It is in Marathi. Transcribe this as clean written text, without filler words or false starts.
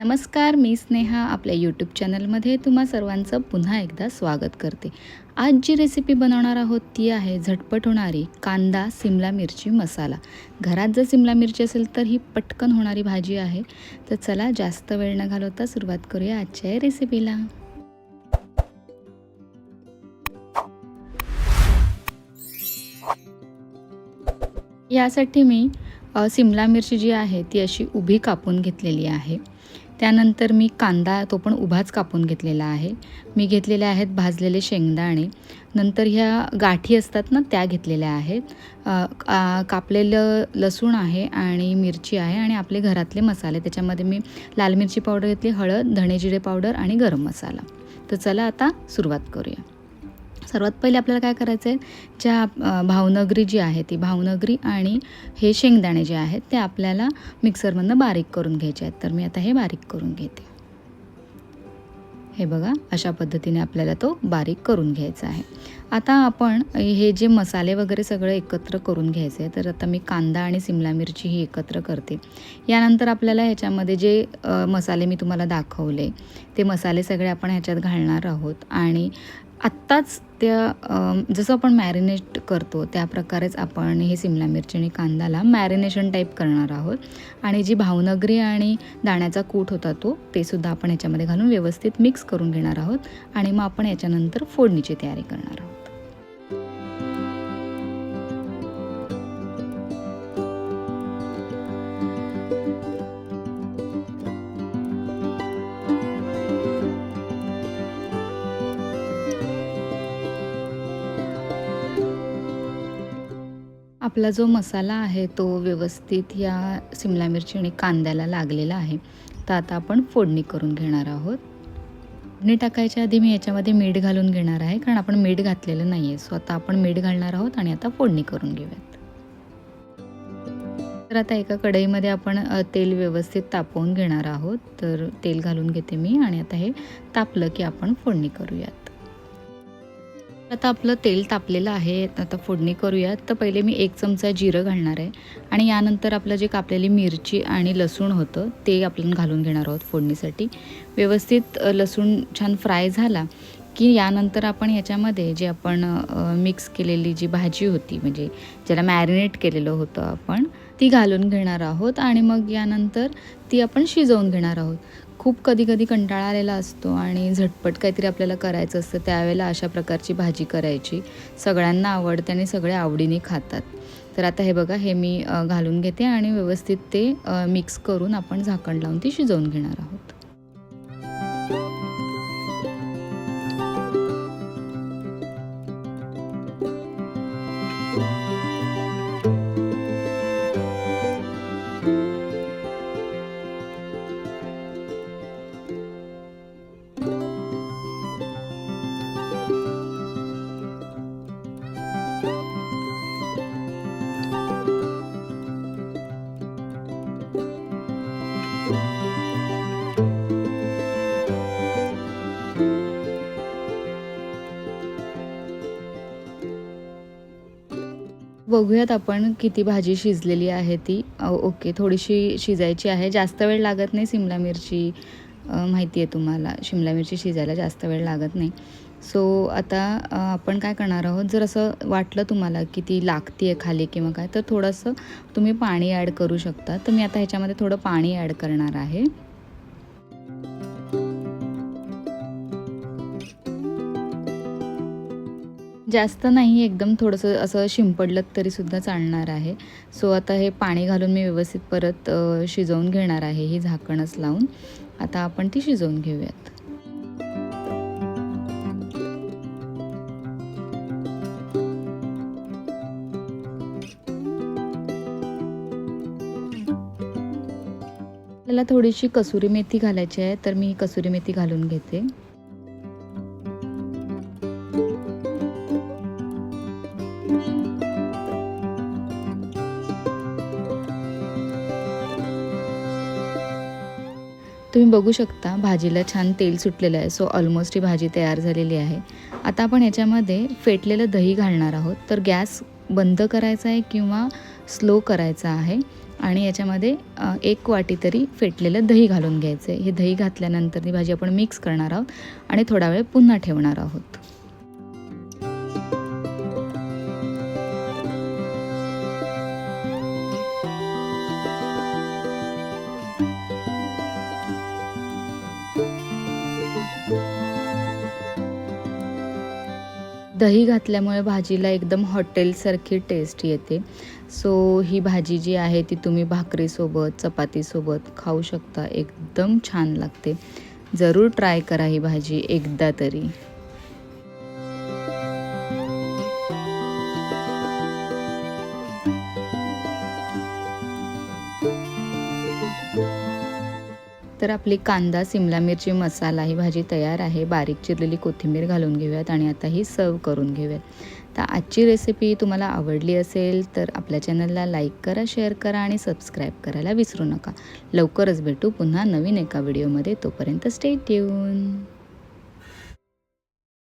नमस्कार, मी स्नेहा आपल्या यूट्यूब चॅनलमध्ये तुम्हा सर्वांचं पुन्हा एकदा स्वागत करते. आज जी रेसिपी बनवणार आहोत ती आहे झटपट होणारी कांदा सिमला मिरची मसाला. घरात जर सिमला मिरची असेल तर ही पटकन होणारी भाजी आहे. तर चला जास्त वेळ न घालवता सुरुवात करूया आजच्या रेसिपीला. यासाठी मी सिमला मिरची जी आहे ती अशी उभी कापून घेतलेली आहे. त्यानंतर मी कांदा तो पण उभाच कापून घेतलेला आहे. मी घेतलेले आहेत भाजलेले शेंगदाणे. नंतर ह्या गाठी असतात ना त्या घेतलेल्या आहेत. कापलेलं लसूण आहे आणि मिरची आहे आणि आपले घरातले मसाले. त्याच्यामध्ये मी लाल मिरची पावडर घेतली, हळद, धणे जिरे पावडर आणि गरम मसाला. तर चला आता सुरुवात करूया. सर्वात पहिले आपल्याला काय करायचं आहे, ज्या भावनगरी जी आहे ती भावनगरी आणि हे शेंगदाणे जे आहेत ते आपल्याला मिक्सरमधनं बारीक करून घ्यायचे आहेत. तर मी आता हे बारीक करून घेते. हे बघा, अशा पद्धतीने आपल्याला तो बारीक करून घ्यायचा आहे. आता आपण हे जे मसाले वगैरे सगळं एकत्र करून घ्यायचे आहे. तर आता मी कांदा आणि सिमला मिरची ही एकत्र करते. यानंतर आपल्याला ह्याच्यामध्ये जे मसाले मी तुम्हाला दाखवले ते मसाले सगळे आपण ह्याच्यात घालणार आहोत आणि आत्ताच त्या जसं आपण मॅरिनेट करतो त्या प्रकारेच आपण हे सिमला मिरची आणि कांद्याला मॅरिनेशन टाईप करणार आहोत. आणि जी भावनगरी आणि दाण्याचा कूट होता ते सुद्धा आपण ह्याच्यामध्ये घालून व्यवस्थित मिक्स करून घेणार आहोत आणि मग आपण याच्यानंतर फोडणीची तयारी करणार आहोत. आपला जो मसाला आहे तो व्यवस्थित या सिमला मिरची आणि कांद्याला लागलेला आहे. तर आता आपण फोडणी करून घेणार आहोत. फोडणी टाकायच्या आधी मी याच्यामध्ये मीठ घालून घेणार आहे, कारण आपण मीठ घातलेलं नाही आहे. सो आता आपण मीठ घालणार आहोत आणि आता फोडणी करून घेऊयात. तर आता एका कढईमध्ये आपण तेल व्यवस्थित तापवून घेणार आहोत. तर तेल घालून घेते मी आणि आता हे तापलं की आपण फोडणी करूयात. आता आपलं तेल तापलेलं आहे. आता फोडणी करूयात. तर पहिले मी 1 चमचा जिरं घालणार आहे आणि यानंतर आपलं जे कापलेली मिरची आणि लसूण होतं ते आपण घालून घेणार आहोत फोडणीसाठी. व्यवस्थित लसूण छान फ्राय झाला की यानंतर आपण ह्याच्यामध्ये जे आपण मिक्स केलेली जी भाजी होती, म्हणजे ज्याला मॅरिनेट केलेलं होतं आपण, ती घालून घेणार आहोत आणि मग यानंतर ती आपण शिजवून घेणार आहोत. खूप कधी कंटाळा आलेला असतो आणि झटपट काहीतरी आपल्याला करायचं असतं, त्यावेळेला अशा प्रकारची भाजी करायची. सगळ्यांना आवडते आणि सगळे आवडीने खातात. तर आता हे बघा, हे मी घालून घेते आणि व्यवस्थित ते मिक्स करून आपण झाकण लावून ती शिजवून घेणार आहोत. बघूयात आपण किती भाजी शिजलेली आहे ती. ओके, थोडीशी शिजायची आहे, जास्त वेळ लागत नाही. सिमला मिरची माहिती आहे तुम्हाला, शिमला मिरची शिजायला जास्त वेळ लागत नाही. सो आता आपण काय करणार आहोत, जर असं वाटलं तुम्हाला की ती लागती आहे खाली किंवा काय, तर थोडंसं तुम्ही पाणी ॲड करू शकता. तर मी आता ह्याच्यामध्ये थोडं पाणी ॲड करणार आहे. जास्त नाही, एकदम थोडंसं असं शिंपडलं तरीसुद्धा चालणार आहे. सो आता हे पाणी घालून मी व्यवस्थित परत शिजवून घेणार आहे, ही झाकणच लावून. आता आपण ती शिजवून घेऊयात. आपल्याला थोडीशी कसुरी मेथी घालायची आहे, तर मी ही कसुरी मेथी घालून घेते. तुम्ही बघू शकता भाजीला छान तेल सुटलेलं आहे. सो ऑलमोस्ट ही भाजी तयार झालेली आहे. आता आपण ह्याच्यामध्ये फेटलेलं दही घालणार आहोत. तर गॅस बंद करायचा आहे किंवा स्लो करायचा आहे आणि याच्यामध्ये 1 वाटी तरी फेटलेलं दही घालून घ्यायचं आहे. हे दही घातल्यानंतर ती भाजी आपण मिक्स करणार आहोत आणि थोडा वेळ पुन्हा ठेवणार आहोत. दही घातल्यामुळे भाजीला एकदम हॉटेलसारखी टेस्ट येते. सो ही भाजी जी आहे ती तुम्ही भाकरीसोबत, चपातीसोबत खाऊ शकता. एकदम छान लागते. जरूर ट्राय करा ही भाजी एकदा तरी. तर आपली कांदा, सिमला मिरची, मसाला ही भाजी तयार आहे. बारीक चिरलेली कोथिंबीर घालून घेऊयात आणि आता ही सर्व करून घेऊयात. तर आजची रेसिपी तुम्हाला आवडली असेल तर आपल्या चॅनलला लाईक करा, शेअर करा आणि सबस्क्राईब करायला विसरू नका. लवकरच भेटू पुन्हा नवीन एका व्हिडिओमध्ये. तोपर्यंत स्टे ट्यून.